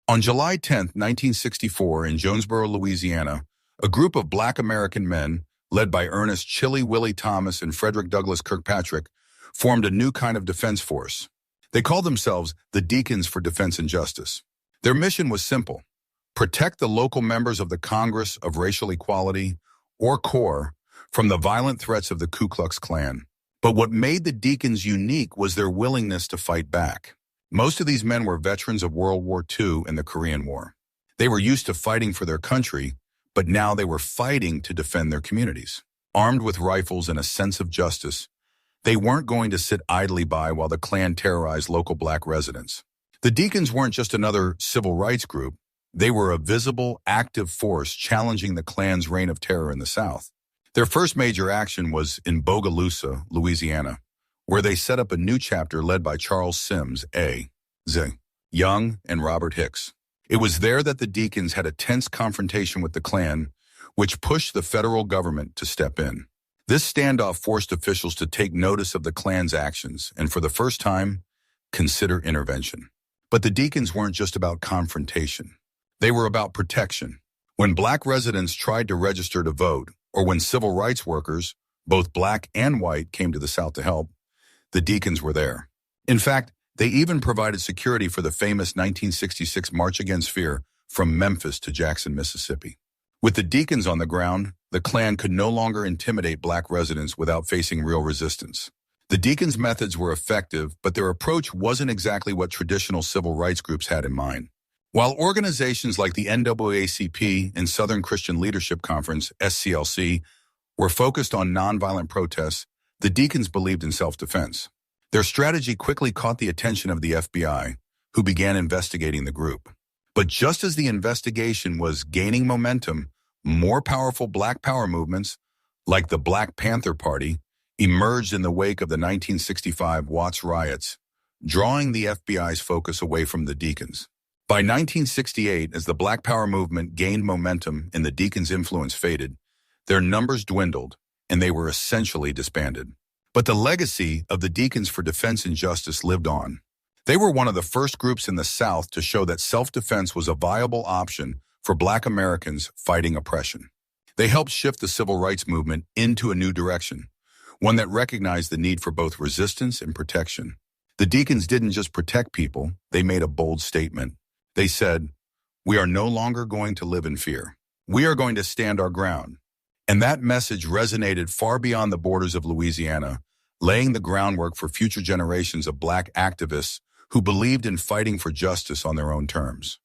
On July 10, 1964, in Jonesboro, Louisiana, a group of Black American men, led by Ernest Chilly Willie Thomas and Frederick Douglass Kirkpatrick, formed a new kind of defense force. They called themselves the Deacons for Defense and Justice. Their mission was simple: protect the local members of the Congress of Racial Equality, or CORE, from the violent threats of the Ku Klux Klan. But what made the Deacons unique was their willingness to fight back. Most of these men were veterans of World War II and the Korean War. They were used to fighting for their country, but now they were fighting to defend their communities. Armed with rifles and a sense of justice, they weren't going to sit idly by while the Klan terrorized local Black residents. The Deacons weren't just another civil rights group. They were a visible, active force challenging the Klan's reign of terror in the South. Their first major action was in Bogalusa, Louisiana, where they set up a new chapter led by Charles Sims, A.Z. Young, and Robert Hicks. It was there that the Deacons had a tense confrontation with the Klan, which pushed the federal government to step in. This standoff forced officials to take notice of the Klan's actions and, for the first time, consider intervention. But the Deacons weren't just about confrontation. They were about protection. When Black residents tried to register to vote, or when civil rights workers, both Black and white, came to the South to help, the Deacons were there. In fact, they even provided security for the famous 1966 March Against Fear from Memphis to Jackson, Mississippi. With the Deacons on the ground, the Klan could no longer intimidate Black residents without facing real resistance. The Deacons' methods were effective, but their approach wasn't exactly what traditional civil rights groups had in mind. While organizations like the NAACP and Southern Christian Leadership Conference, SCLC, were focused on nonviolent protests, the Deacons believed in self-defense. Their strategy quickly caught the attention of the FBI, who began investigating the group. But just as the investigation was gaining momentum, more powerful Black power movements, like the Black Panther Party, emerged in the wake of the 1965 Watts riots, drawing the FBI's focus away from the Deacons. By 1968, as the Black Power movement gained momentum and the Deacons' influence faded, their numbers dwindled, and they were essentially disbanded. But the legacy of the Deacons for Defense and Justice lived on. They were one of the first groups in the South to show that self-defense was a viable option for Black Americans fighting oppression. They helped shift the civil rights movement into a new direction, one that recognized the need for both resistance and protection. The Deacons didn't just protect people, they made a bold statement. They said, "We are no longer going to live in fear. We are going to stand our ground." And that message resonated far beyond the borders of Louisiana, laying the groundwork for future generations of Black activists who believed in fighting for justice on their own terms.